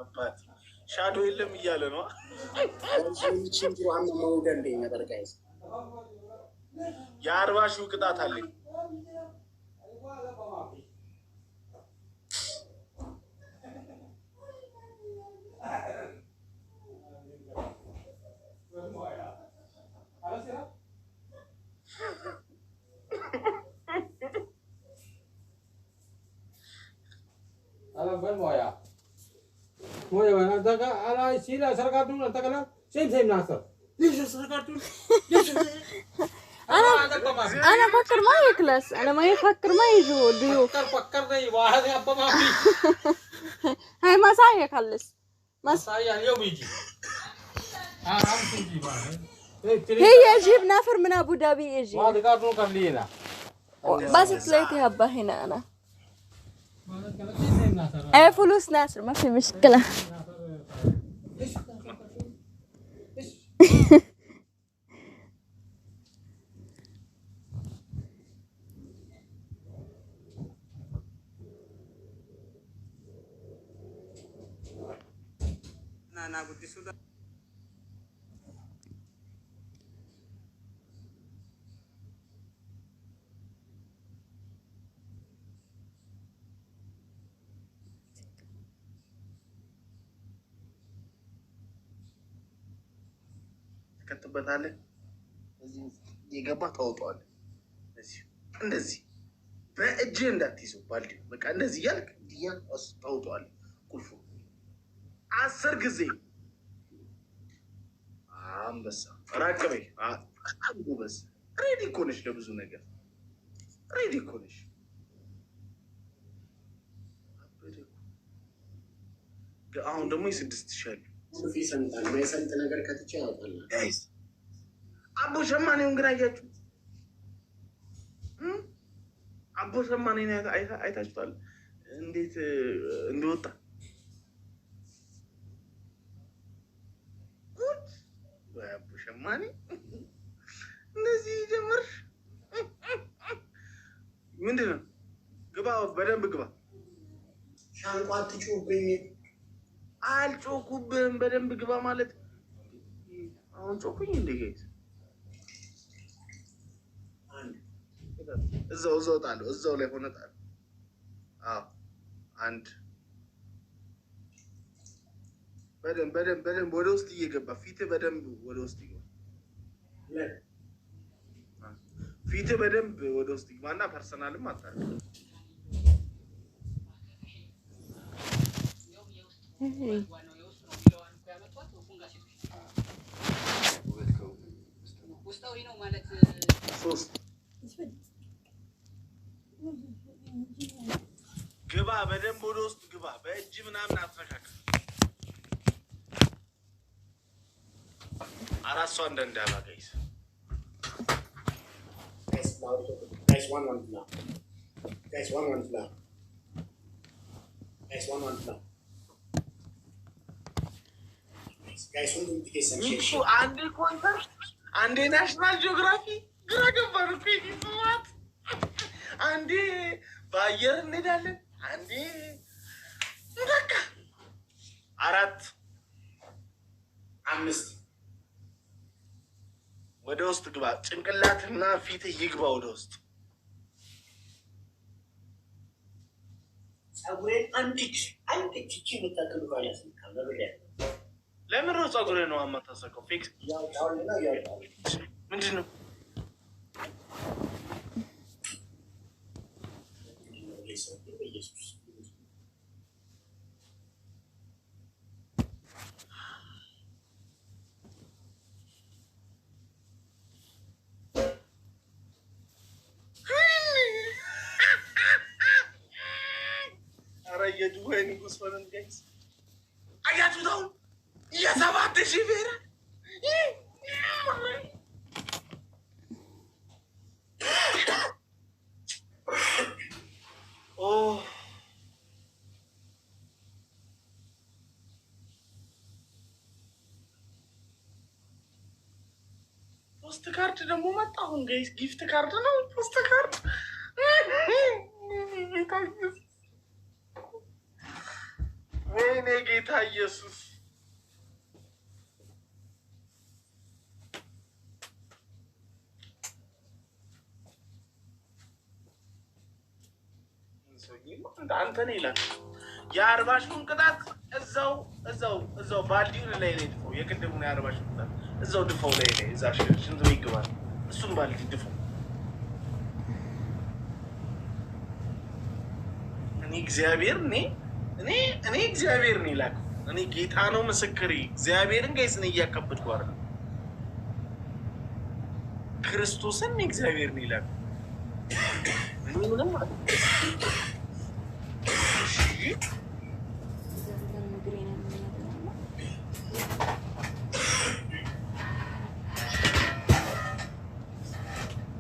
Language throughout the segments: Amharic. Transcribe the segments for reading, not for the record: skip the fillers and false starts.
አባት ሻዶ የለም እያለ ነው እዚህ ቁርአን መውደድ ነበር ጋይስ የ40 ሺህ ቅጣት አለኝ Moja bana daga ala sila sarkatun takala same nasar ليش sarkatun انا افكر ما يخلص انا ما يفكر ما يجوا ضيوف فكر नहीं واحد अब ما في هاي ما صاير يخلص ما صاير اليوم يجي हम تيجي बात هي اجيب نافر من ابو ظبي يجي ما دكاتون कर लिए ना بس تلاقي هبه هنا انا ايه فلوس ناصر ما في مشكله انا قلت سودا ከተበታለ እዚህ የገባ ታውጣዋል እንደዚህ በእጅ እንዳትይዘው ባልዲ በቃ እንደዚህ ያልክ ዲያን ታውጣዋል ቁልፉ 10 ጊዜ አንበሳ ራቀበይ አንጎበስ ሬዲ ኮነሽ ለብዙ ነገር ሬዲ ኮነሽ አሁን ደግሞ የ6 ሺህ ሱፊ ሰንታል ማይሰንት ነገር ከትቼ ያውጣል ጋይስ አቦ ሸማኔውን ግን አያችሁ አቦ ሸማኔን አይታችኋል እንዴት እንደወጣ አቦ ሸማኔ እነዚህ ጀምር ምንድነው ግባ በደንብ ግባ ሻንቋ አትጩብኝ አልጮኩብህም በደንብ ግባ ማለት አሁን ጮኩኝ እንደ ጋይስ እዛው ጣለው እዛው ላይ ሆነ ጣለው አዎ አንድ በደንብ ወደ ውስጥ እየገባ ፊት በደንብ ወደ ውስጥ ይገባ ፊት በደንብ ወደ ውስጥ ይገባና ፐርሰናልም አታርግ ግባ በደንብ ወደ ውስጥ ግባ በእጅ ምናምን አትነካካ አራሷ እንደንዳላ ጋይስ guys one now guys one now guys one indication ይሁ አንዴ ኮንሰርት አንዴ ናሽናል ጂኦግራፊ ግራ ገባን እኮ ይስማት አንዴ በአየር እንሄዳለን አንዴ በቃ 4 5 ወደ ውስጥ ግባ ጭንቅላትና ፊት ይግባ ወደ ውስጥ ጸጉሬን አንድ ቺቺ መታከሉ ባላስ ለምን ነው ጸጉሬ ነው አማታሰቀው ፊክስ ያውጣውና ያውጣው ምንድነው የዱባይ ንጉስ ሆነን ጋይስ አያችሁት አሁን የ7,000 ብር ፖስት ካርድ ደግሞ መጣ አሁን ጋይስ ጊፍት ካርድ ነው ፖስት ካርድ ወይኔ ጌታ ኢየሱስ አንተ ነህ ይላል። የ40 ቅጣት እዛው ባልዲውን ላይ ድፈው። የቅድሙን የ40 ቅጣት እዛው ድፈው ላይ እዛ ሽንት ቤት ይገባል። እሱም ባልዲ ድፈው። እኔ እግዚአብሔር ነኝ ላክ። እኔ ጌታ ነው ምስክሬ። እግዚአብሔርን ጋይስ ነው እያከበድኩ አይደል? ክርስቶስን እግዚአብሔር ነኝ ላክ። እኔ ምንም ማለት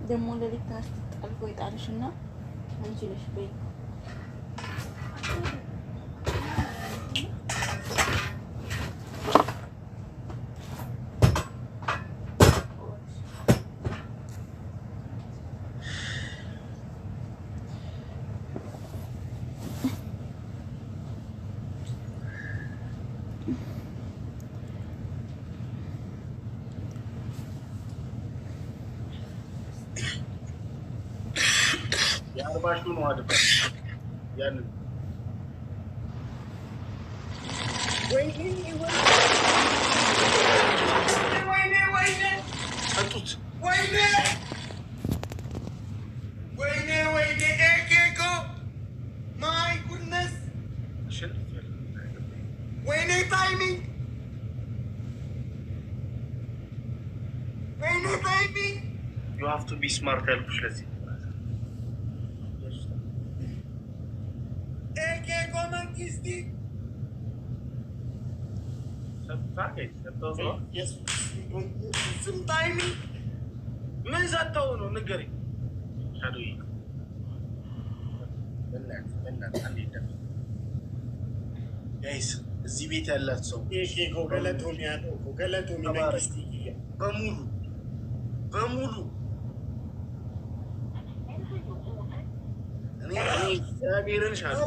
ደግሞ ለሊት ታስጠልቆ ይጣልሽና አንቺ ነሽ በይ የ40 ነው አድባ ያንን ወይኔ አጡት ወይኔ ኤኬኮ ማይ ጉድነስ ወይኔ ታይሚንግ ዩ ሃቭ ቱ ቢ ስማርት ያልኩሽ ለዚህ ምን ሰጠው ነው ንገረኝ። ጋይስ እዚህ ቤት ያላት ሰው በሙሉ እግዚአብሔርን ሻለ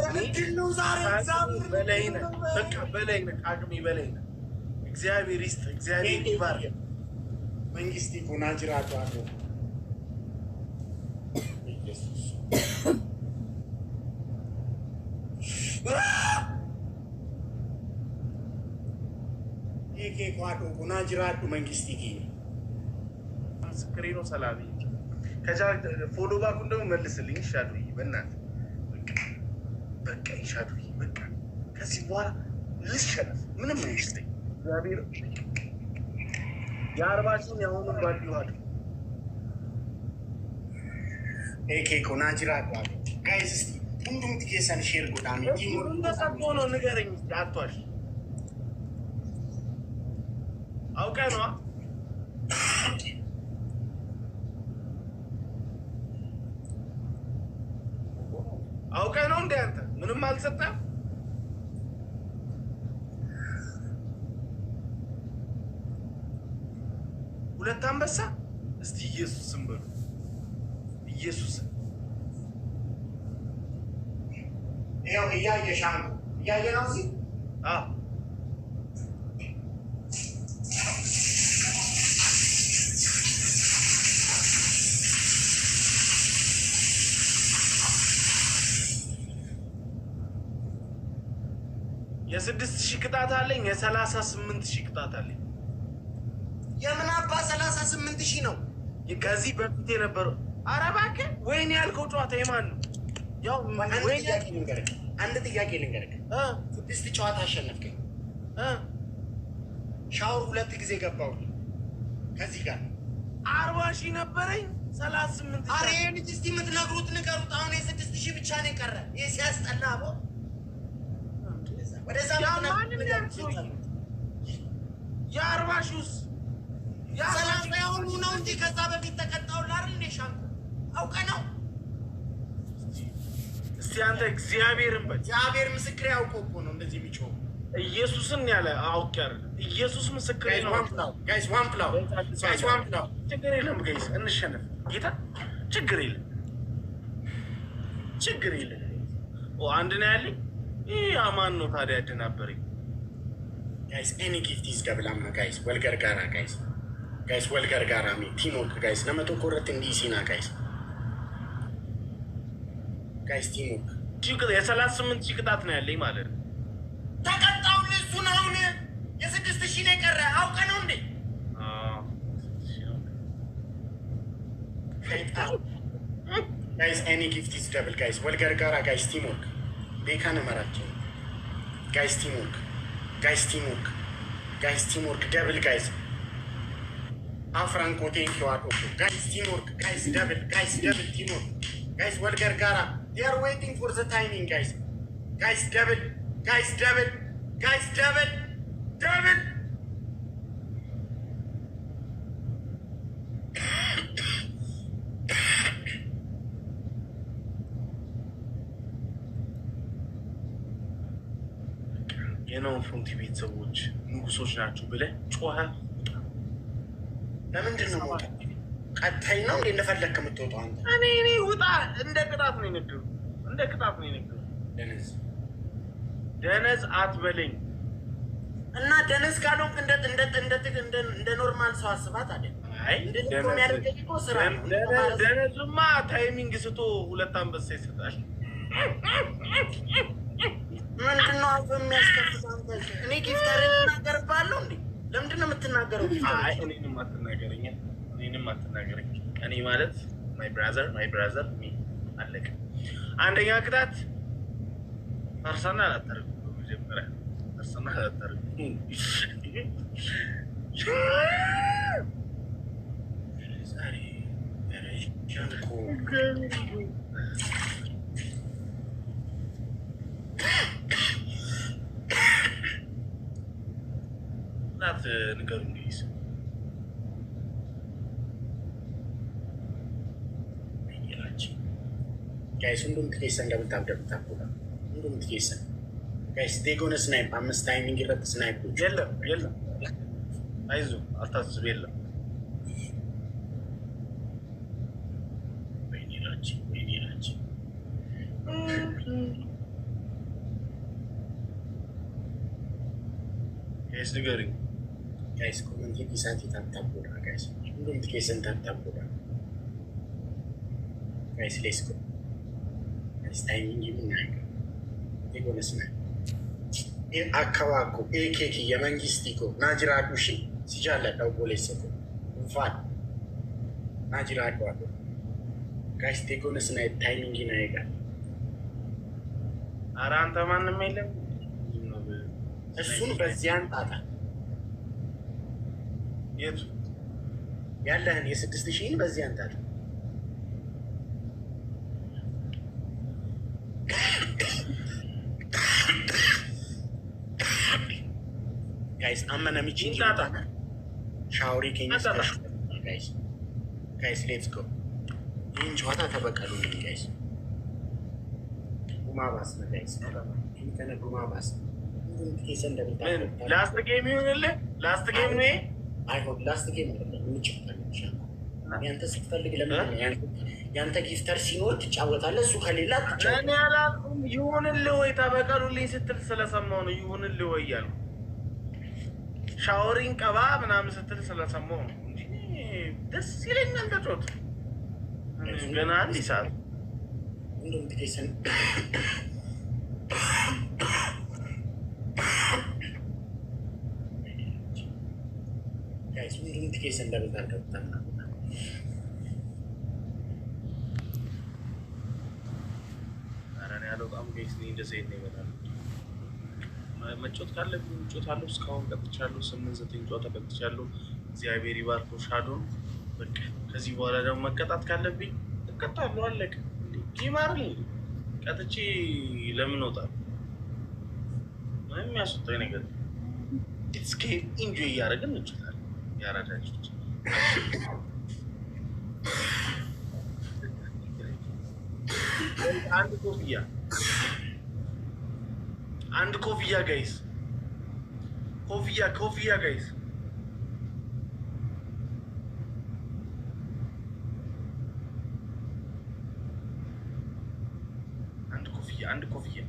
በላይ ነህ፣ በቃ በላይ ነህ፣ አቅሜ በላይ ነህ። እግዚአብሔር ይስጥ፣ እግዚአብሔር ይባርክ። መንግስት ይኩና ጅራቱ አቶ ኢየሱስ ይሄ ቋቱ ኩና ጅራቱ መንግስት ይኪ ምስክሬ ነው። ሰላም ከዛ ፎሎ ባኩን ደግሞ መልስልኝ ይሻሉኝ። በእናትህ በቃ ይሻሉኝ። በቃ ከዚህ በኋላ ልሸነፍ ምንም አይመስለኝ። እግዚአብሔር የ40 ያሁኑን ባልዲዋል ኤኬ ኮና ጅራቱ አቶ ጋይስ እስቲ ሁሉም ትየሰን ሼር ጎዳሚ ዲሞ እንደሰቆ ነው ንገረኝ እስቲ አጥቷሽ አውቀህ ነው አውቀህ ነው እንደ አንተ ምንም አልሰጠህም። ሁለት አንበሳ እስቲ ኢየሱስም በሉ ኢየሱስ ያው እያየሻን እያየነው እዚህ የ6000 ቅጣት አለኝ፣ የ38,000 ቅጣት አለኝ። የምን አባ 38,000 ነው? ከዚህ በፊት የነበረው ኧረ እባክህ ወይኔ ያልከው ጨዋታ የማን ነው? ያው አንድ ጥያቄ ልንገርህ። 6 ጨዋታ አሸነፍከኝ። ሻወር 2 ጊዜ ገባሁ። ከዚህ ጋር 40,000 ነበረኝ 38,000። አሬ ልጅ እስቲ የምትነግሩት ንገሩት። አሁን የ6,000 ብቻ ነው የቀረ። ይሄ ሲያስጠላ አቦ ወደዛ ማንም የ40,000 ሰላሳውን ነው እንጂ ከዛ በፊት ተቀጣው አይደል? እንደ ሻንኩ አውቀህ ነው። እስቲ አንተ እግዚአብሔርን በል። እግዚአብሔር ምስክሬ አውቀው እኮ ነው እንደዚህ የሚጮህ። ኢየሱስን ያለ አውቄ አይደል? ኢየሱስ ምስክሬ ነው። ጋይስ ዋን ፕላው ችግር የለም ጋይስ፣ እንሸነፍ ጌታ። ችግር የለም። አንድ ነው ያለኝ። إيه أمان نطاري أدنى بري. Guys, any gift is gablama, guys. Welgar gara, guys. Guys, welgar gara me. Teamwork, guys. Namato korrat indi sina, guys. Guys, teamwork. Chica, esa la sumen chica tatne ali maler. Takataw le sunaune. Yesa kistashine karra. How kanonde? Ah. Guys, any gift is double, guys. Welgar gara, guys. Teamwork. Beka namarachi. Guys, teamwork. Guys, teamwork. Guys, teamwork. Double, guys. Afranco, thank you. Guys, teamwork. Guys, double. Guys, double teamwork. Guys, Welgar gara. They are waiting for the timing, guys. Guys, double. Guys, double. Guys, double. Double. የነውን ፍሮንት ቤተሰቦች ንጉሶች ናችሁ ብለህ ጮኸህ ለምንድን ነው ቀጣይ ነው እንዴ እንደፈለክ የምትወጣው አንተ? እኔ ውጣ እንደ ቅጣት ነው የነገሩ እንደ ቅጣት ነው የነገሩ። ደነዝ አትበለኝ እና ደነዝ ካልሆንክ እንደ ኖርማል ሰው አስባት አይደል? አይ እንደዚህ የሚያደርገኝ እኮ ስራ ነው። ደነዝማ ታይሚንግ ስቶ ሁለት አንበሳ ይሰጣል። ምንድን ነው አፍ የሚያስከፍት አንተ? እኔ ጊፍተርን እናገርብሃለሁ እንዴ? ለምንድን ነው የምትናገረው? አይ እኔንም አትናገረኝ። እኔ ማለት ማይ ብራዘር ሚ አለቀ። አንደኛ ቅጣት ፐርሰናል አታርጉ። በመጀመሪያ ፐርሰናል አታርጉ። ዛሬ ናት ንገሩ እንግዲህ ጋይስ ሁሉም ትኬሰን እንደምታብደብታብ ሁሉም ትኬሰን ጋይስ ቴጎነ ስናይፕ 5 ታይሚንግ ይረጥ ስናይፖች የለም አይዞህ አታስብ የለም ወይኔራችን ጋይስ ንገሩኝ ጋይስ ኮመንት ዲሳንቲ ታብታቡዳ ጋይስ ሁሉም ትኬሰን ታብታቡዳ ጋይስ ሌትስ ጎ ጋይስ ታይሚንግ ይምናይክ ቴጎነ ስናይፕ አካባኮ ኤኬኪ የመንግስቲኮ ናጅራዱሺ ሲጃለዳው ቦሌሰኮ እንፋን ናጅራዱ አለ ጋይስ ቴጎነ ስናይፕ ታይሚንግ ይናይጋ ኧረ አንተ ማንም የለም እሱን በዚያን ጣጣ የቱ ያለህን የ6000 በዚያን ጣጣ ጋይስ አመነ ሚቺን ጣጣ ሻውሪ ኬንስ ጋይስ ሌትስ ጎ ይህን ጨዋታ ተበቀሉ ጋይስ ጉማባስ ነው ጋይስ ከነ ጉማባስ ላስት ጌም ይሁንልህ ላስት ጌም ነው አይሆን ላስት ጌም አይደለም እንጭጣለን ያንተ ስትፈልግ ለምን ያንተ ጊፍተር ሲኖር ትጫወታለህ እሱ ከሌላ እኔ አላልኩም ይሁንልህ ወይ ተበቀሉልኝ ስትል ስለሰማሁ ነው ይሁንልህ ወይ ያልኩ ሻወሪን ቀባ ምናምን ስትል ስለሰማሁ ነው እንጂ ደስ ይለኛል ተጫወት ገና አንድ ሰዓት እንደውም ትኬሰን ጋይስ እንደውም ትኬሰን እንደበታል ከብታና አራኔ ያለው በጣም ጋይስ ነው እንደዚህ ነው ይመጣል መጫወት ካለብኝ እጫወታለሁ እስካሁን ቀጥቻለሁ 8-9 ጨዋታ ቀጥቻለሁ እግዚአብሔር ይባርኮ ሻዶን በቃ ከዚህ በኋላ ደግሞ መቀጣት ካለብኝ እቀጣለሁ አለቀ ጌማርልኝ ቀጥቼ ለምን ወጣለሁ ምንም ያስወጣኝ ነገር እስኪ ኢንጆይ እያደረግን እንችላለን ያራዳችሁ አንድ ኮፍያ ጋይስ ኮፍያ ጋይስ አንድ ኮፍያ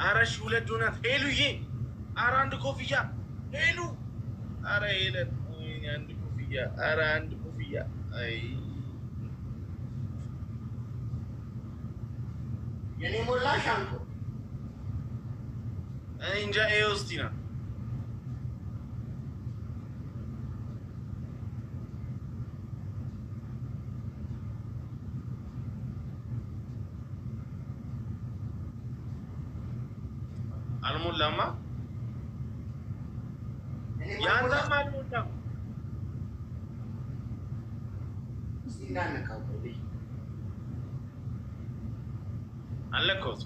አረሽ ሁለት ዶናት ሄሉዬ ኧረ አንድ ኮፍያ ሄሉ ኧረ ሄለን አንድ ኮፍያ ኧረ አንድ ኮፍያ አይ የኔ ሞላ ሻንቆ እኔ እንጃ ኤውስቲና አልሞላማ ያንተም አልሞላም እንዳነካው አለከውት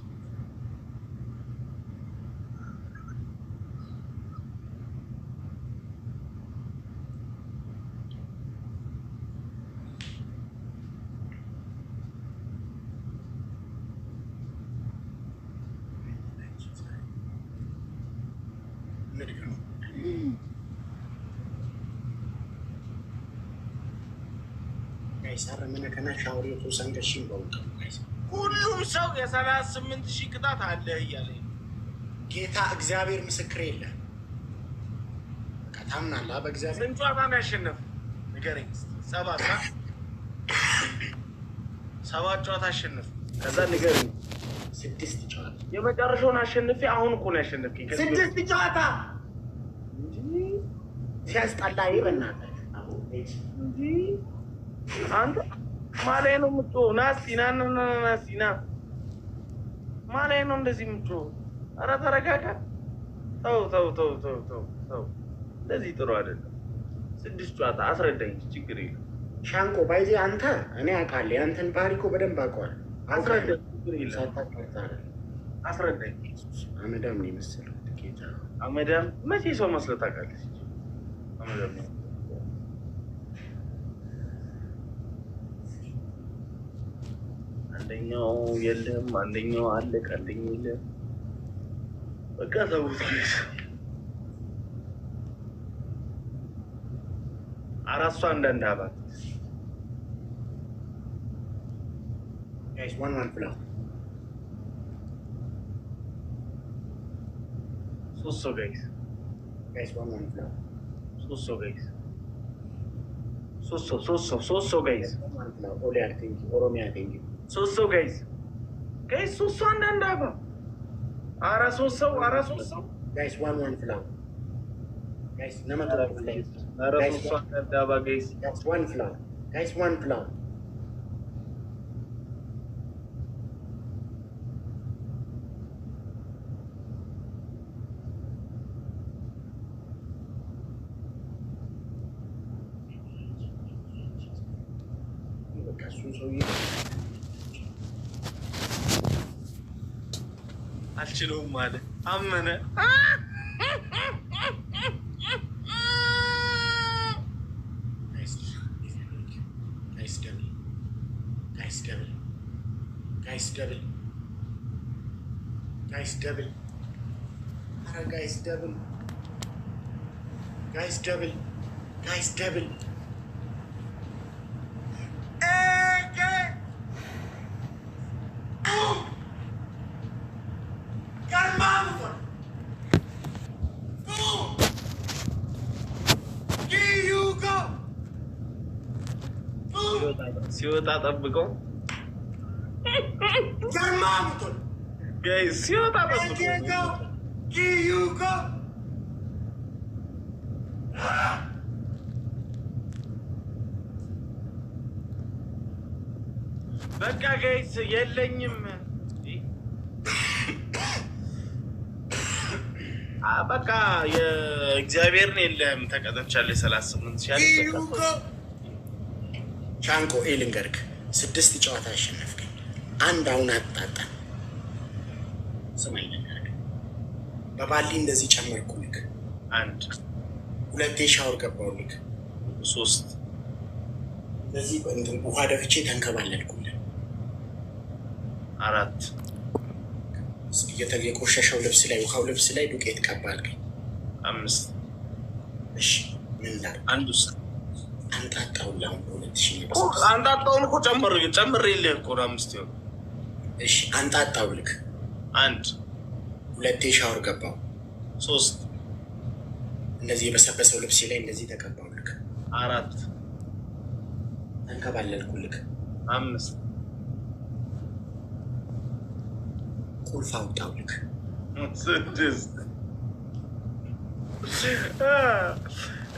ጋይሳር ምን ከና ሻውሪቱ ሰንገሽን በውቀ ሁሉም ሰው የ38,000 ቅጣት አለ እያለ ጌታ እግዚአብሔር ምስክር የለ ከታምናላ በእግዚአብሔር ስንት ጨዋታ ነው ያሸነፈ ንገረኝ። ሰባት ጨዋታ አሸነፈ። ከዛ ንገረኝ 6 ጨዋታ የመጨረሻውን አሸንፌ አሁን እኮ ነው ያሸነፍከኝ። 6 ጨዋታ ሲያስጠላ ይበናል እንጂ አንተ ማላይ ነው የምትሆነው። ናስቲ ና ማላይ ነው እንደዚህ የምትሆነው። ኧረ ተረጋጋ። ተው እንደዚህ ጥሩ አይደለም። 6 ጨዋታ አስረዳኝ። ችግር የለም ሻንቆ ባይዜ አንተ እኔ አውቃለሁ ያንተን ባህሪ እኮ በደንብ አውቀዋለሁ። አስረዳኝ። ችግር የለም አስረዳኝ። አመዳም ነው የመሰለው ጌታ አመዳም መቼ ሰው መስለህ ታውቃለህ? አመዳም አንደኛው የለም፣ አንደኛው አለቅ፣ አንደኛው የለም። በቃ ተውት። አራሷ አንዳንድ አባት ጋይስ ዋን ብላ ሶስት ጋይስ ዋን ብላ ሶስት ጋይስ ሶስት ጋይስ ኦሊያ ቲንክ ኦሮሚያ ቲንክ ሶስት ጋይስ ሶስት አንዳንድ አባ አራ ሶስት ሰው ጋይስ ዋን ብላ ጋይስ ነመቶ አራ ሶስት አንዳንድ አባ ጋይስ ዋን ብላ ጋይስ ዋን ብላ አልችለውም አለ አመነ። Guys, double. ሲወጣ ጠብቀው ጋይስ፣ ሲወጣ ጠብቀው። በቃ ጋይስ የለኝም። በቃ የእግዚአብሔርን የለም ተቀጠቻለች 38 ሺህ ቻንቆ ኤልንገርክ 6 ጨዋታ አሸነፍከኝ። አንድ አሁን አጣጣ ስማኝ ነገር በባሊ እንደዚህ ጨመርኩልክ። 1 2 ሻወር ገባሁልክ። 3 እንደዚህ እንትን ውሃ ደፍቼ ተንከባለልኩልህ። 4 የቆሸሸው ልብስ ላይ ውሃው ልብስ ላይ ዱቄት ቀባልከኝ። 5 እሺ ምን ላድርግ? አንዱ አንጣጣውን ለአሁን 2000 አንጣጣውን እኮ ጨምሬልህ እኮ 5 ይሆን። እሺ አንጣጣው ልክ 1 ሁለቴ ሻወር ገባው። 3 እንደዚህ የበሰበሰው ልብሴ ላይ እንደዚህ ተቀባው። ልክ 4 ተንከባለልኩ። ልክ 5 ቁልፍ አውጣው። ልክ 6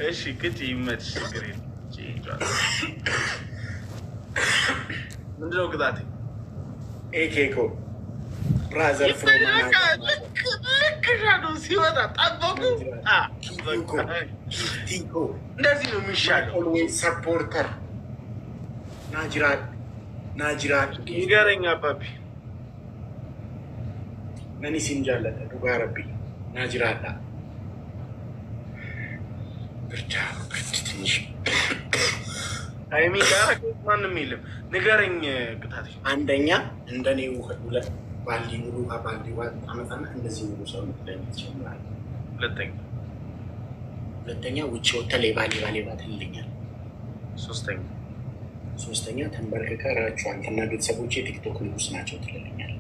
እሺ ግድ ይመች ችግር የለም። ምንድነው ቅጣቴ? ኤኬኮ ብራዘር ልክ ሲወጣ ጠበቁ። እንደዚህ ነው የሚሻለው። ሰፖርተር ናጅራት ንገረኝ አባቢ ነኒ ሲንጃለተ ዱጋረቢ ናጅራላ ብርዳ ትንሽ አይሚ ጋር ማንም የለም። ንገረኝ ቅጣቴ። አንደኛ እንደኔ ሁለት ባልዲ ሙሉ ባልዲ አመጣና እንደዚህ ሙሉ ሰው ምትለኝ ትጀምራል። ሁለተኛ ውጭ ወጥተህ ሌባ ትልኛል። ሶስተኛ ተንበርክከ ራችሁ አንተና ቤተሰቦቼ ቲክቶክ ንጉስ ናቸው ትልልኛል።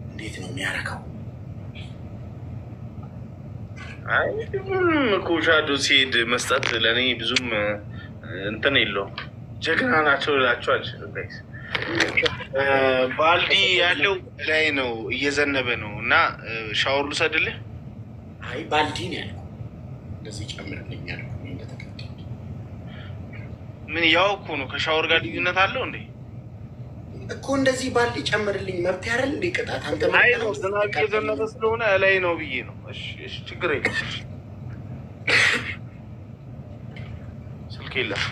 እንዴት ነው የሚያረካው? አይ ኮሻዶ ሲሄድ መስጠት ለእኔ ብዙም እንትን የለውም። ጀግና ናቸው ልላቸው አልችልም። ባልዲ ያለው ላይ ነው እየዘነበ ነው እና ሻወር ልውሰድልህ? አይ ባልዲ ነው ያለው። እንደዚህ ጨምርልኝ ያልኩ እንደተከተል ምን ያው እኮ ነው። ከሻወር ጋር ልዩነት አለው እንዴ? እኮ እንደዚህ ባልዲ ጨምርልኝ መብት ያረል እንዴ? ቅጣት አንተ አይ ነው ዝናብ እየዘነበ ስለሆነ ላይ ነው ብዬ ነው። እሺ ችግር የለም። ስልክ የለም።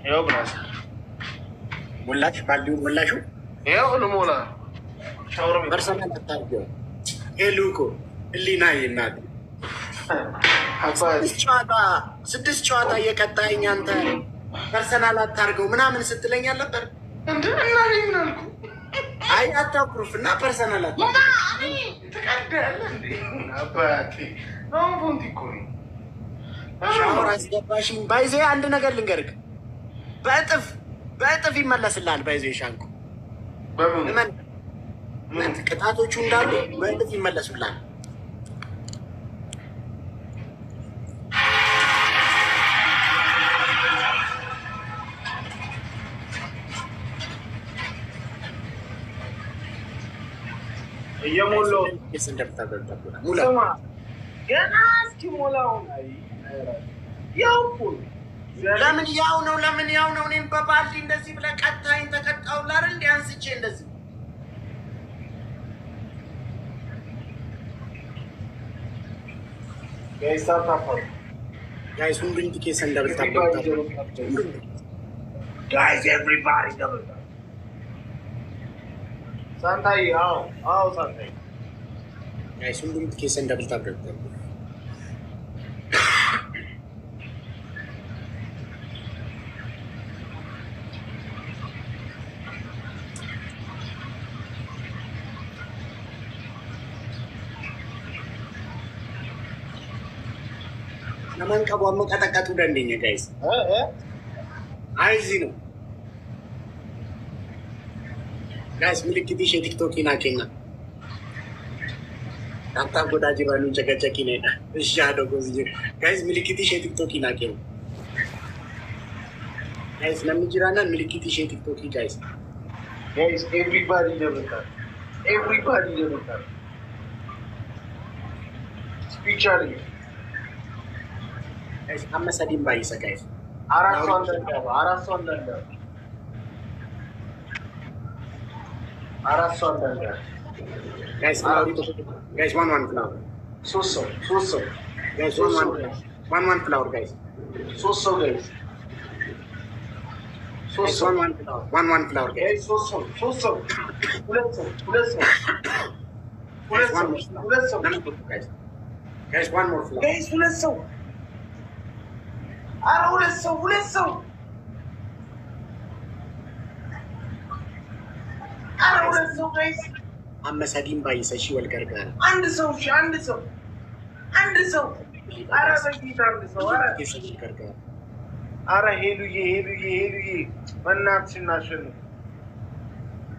ያው ብራዘር ሞላሽ ባልዲው ሞላሹ ያው ልሞላ ሻወር ቤት ፐርሰናል አታርገው። ኤሉኮ እሊና ይናል ስድስት ጨዋታ እየቀጣኸኝ አንተ ፐርሰናል አታርገው ምናምን ስትለኝ አልነበር እንዴ? እና ምን አልኩ? አይ አታኩርፍ እና ፐርሰናል ትቀዳለህ እንዴ? አባቴ ነው ፎንቲ እኮ ነው። ሻወር አስገባሽኝ። ባይዜ አንድ ነገር ልንገርህ፣ በእጥፍ ይመለስልሃል። ባይዜ ሻንኩ ምን ቅጣቶቹ እንዳሉ በእጥፍ ይመለሱልሃል። እየሞላው ሙላ ገና እስኪሞላው ያው እኮ ለምን ያው ነው? እኔም በባልዲ እንደዚህ ብለህ ቀጣይን ተቀጣው ላር እንዲ አንስቼ እንደዚህ ጋይስ ሁንዱኝ ቲኬስ እንደብልታበታ ጋይስ ኤቭሪባዲ ደብል ሳንታይ አዎ ሳንታይ ጋይስ ሁንዱኝ ቲኬስ እንደብልታበታ ለማንቀቡ አመቀጠቀጡ ደንደኛ ጋይስ አይዚ ነው ጋይስ ምልክትሽ የቲክቶክ ናኬና ታታ ጎዳጅ ባሉን ጨቀጨቂ ነዳ እሺ አደጎ ጋይስ ምልክትሽ የቲክቶክ ናኬና ጋይስ ለምጅራና ምልክትሽ የቲክቶክ ጋይስ ኤቭሪባዲ ደብልታል Speechally. Guys, amma sadin baay'isa guys. Arasoo andanda. Guys, guys, one flower. So. Guys, one flower, guys. So guys. Guys, one flower, guys. Guys, so. Let's Guys, one more flower. Guys, let's go. Let's go. Guys. Amma sadin baay'isa shi wal gargaara. አንድ ሰው አረ በጌታ አንድ ሰው አረ ሄሉዬ በእናትሽ እናሸንፍ።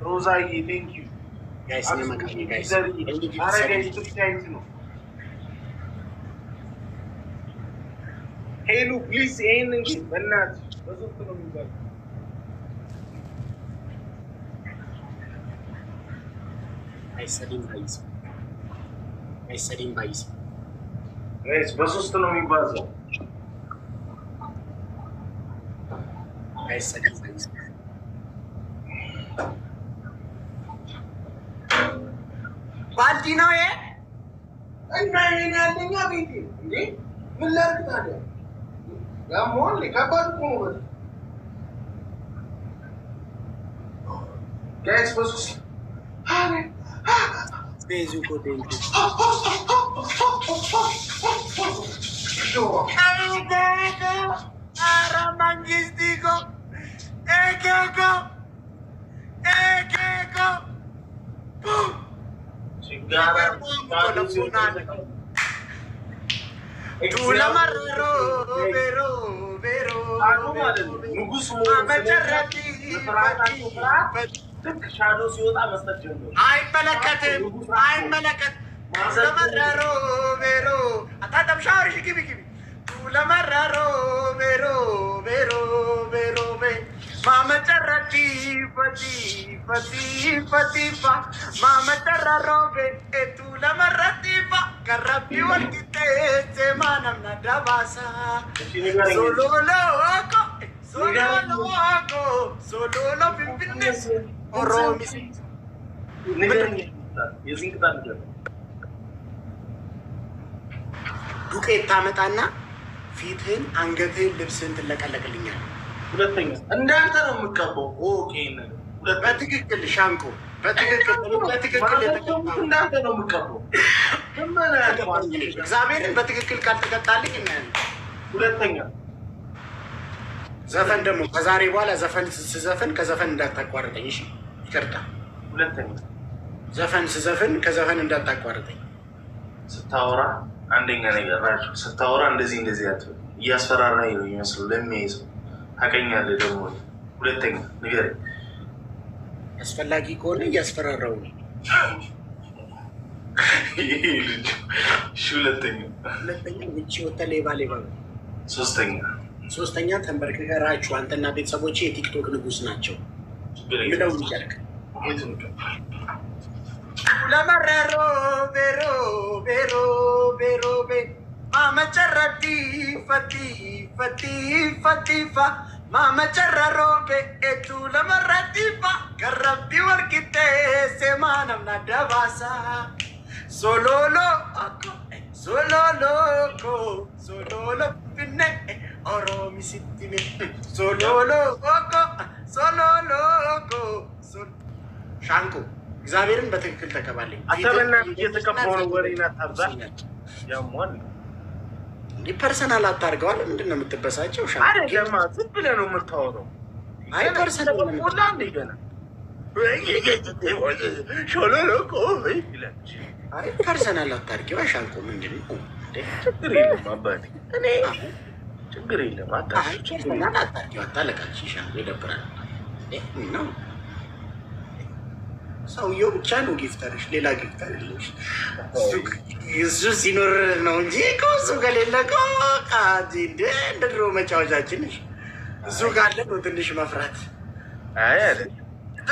ሮዛዬ ቴንክ ዩ ጋይስ ነማካኝ ጋይስ አረ ጋይስ ትታይት ነው። ሄሉ ፕሊዝ ይሄን እንጂ በእናትሽ በዙት ነው የሚባለው። አይሰዲን ባይስ ጋይስ በሶስት ነው የሚባዛው። አይሰዲን ባይስ ባልዲ ነው ይሄ እና ይሄን ያለኛ ቤቴ እንዴ ምን ላድርግ ታዲያ? ያሞን ከባድ እኮ ነው። ጋይስ በሶስት አረ ቤዙ ኮቴንት ara mangistico ekeko sigara tu la marro vero ንጉስ አመጨረቲ ሻዶ ሲወጣ መስጠት ጀምሮ አይመለከትም ለመረሮ ቬሮ አታጠብ ሻወርሽ ግቢ ለመረሮ ቬሮ ማመጨረቲ ፈቲፋ ማመጨረሮ ቱ ለመረቲፋ ከረቢ ወልቂጤ ሴማነምና ዳባሳ ሶሎሎ ፊንፊኔ ኦሮሚስ ዱቄት ታመጣና ፊትህን፣ አንገትህን፣ ልብስህን ትለቀለቅልኛል። ሁለተኛ እንዳንተ ነው የምትቀባው። ኦኬ በትክክል ሻንቆ በትክክል እንዳንተ ነው የምትቀባው። እግዚአብሔርን በትክክል ካልተቀጣልኝ እናያለን። ሁለተኛ ዘፈን ደግሞ ከዛሬ በኋላ ዘፈን ስዘፍን ከዘፈን እንዳታቋርጠኝ። እሺ ይቅርታ። ሁለተኛ ዘፈን ስዘፍን ከዘፈን እንዳታቋርጠኝ። ስታወራ አንደኛ ነገር ራችሁ ስታወራ እንደዚህ አትበል። እያስፈራራኝ ነው የሚመስለው ለሚያይ ሰው። ታውቀኛለህ ደግሞ። ሁለተኛ ንገረኝ። አስፈላጊ ከሆነ እያስፈራራው ነው። ሁለተኛ ውጭ ወጥተህ ሌባ ነው። ሶስተኛ ተንበርክከህ ራችሁ አንተና ቤተሰቦቼ የቲክቶክ ንጉስ ናቸው ብለው ይጨርቅ ለመረሮ ቤሮ ማመጨረቲ ፈቲፋ ማመጨረሮ ቤቱ ለመረቲፋ ከረቢ ወርቂጤ ሴማነምና ደባሳ ሶሎሎ ፊኔ ኦሮሚሲቲኔ ሶሎሎ ሻንቆ እግዚአብሔርን በትክክል ተቀባለኝ። አተበና እየተቀባው ነው። ወሬና ታብዛ ያሟል እንዲህ ፐርሰናል አታርገዋል። ምንድን ነው የምትበሳጨው? አይደለም ዝም ብለህ ነው የምታወራው። አይ ፐርሰናል ሁላ እንደገና ሾሎሎኮ ይላል። አይ ፐርሰናል አታርገው። ሻንቆ ምንድን ነው? ችግር የለም አባቴ፣ እኔ ችግር የለም አታርገው። አታለቃች ሻንቆ ይደብራል ነው። ሰውየው ብቻ ነው ጊፍተርሽ፣ ሌላ ጊፍተር የለሽ። እሱ ሲኖር ነው እንጂ ከሱ ከሌለ እንደ ድሮ መጫወቻችን እሱ ካለ ነው ትንሽ መፍራት። አይ አይደል?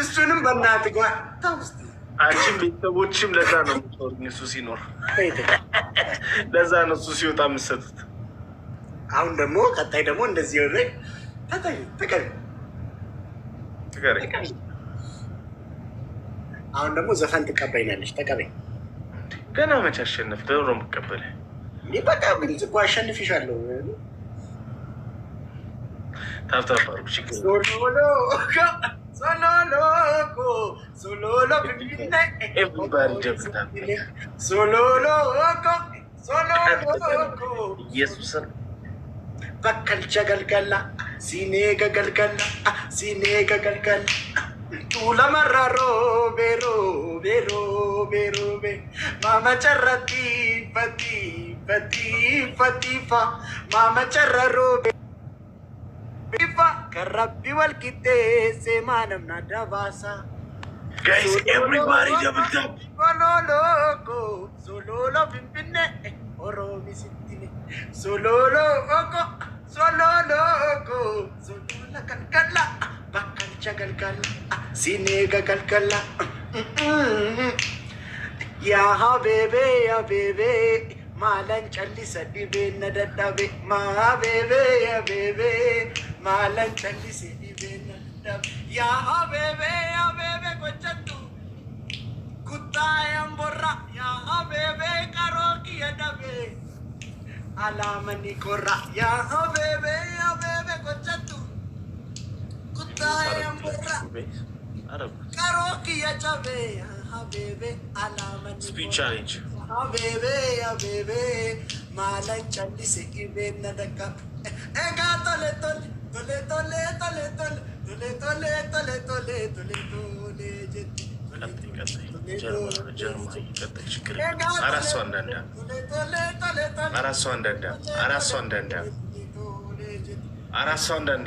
እሱንም በእናትህ ጓ ተውስጥ አንቺም ቤተሰቦችም ለዛ ነው የምትኖሩኝ። እሱ ሲኖር ለዛ ነው እሱ ሲወጣ የምትሰጡት። አሁን ደግሞ ቀጣይ ደግሞ እንደዚህ ወደ ተቀበይ። አሁን ደግሞ ዘፈን ትቀበይናለች። ተቀበይ። ገና መቼ አሸነፍ ደሮ መቀበል ይህ በቃ ግልጽ እኮ አሸንፍሻለሁ። ታብታባሩ ኢየሱስን በከልቸ ገልገላ ሲኔ ገገልገላ ሲኔ ገገልገላ ቱለመራሮ ቤሮ ቤሮ ቤሮ ቤ ማመጨረቲ ፈቲ ፈቲ ፈቲፋ ማመጨረሮ ቢፋ ከረቢ ወልቂጤ ሴማነምና ዳባሳ ጋይስ ኤቭሪባዲ ደብል ታፕ ሶሎሎኮ ሶሎሎ ፊንፊኔ ኦሮሚሲቲኔ ሶሎሎኮ ሶሎሎኮ ሶሎላ ገልገላ bakkalcha galgala sinega galgala ya habebe malan challisa dibe na daddabe ma bebe ya bebe malan challisa dibe na daddabe ya habebe kochatu kutayam borra ya habebe karoki adabe alamani korra ya habebe kochatu Speech challenge. Malan challise ibena daka. Ega tole tole tole tole tole tole tole tole tole tole tole tole jetti. Araswandanda.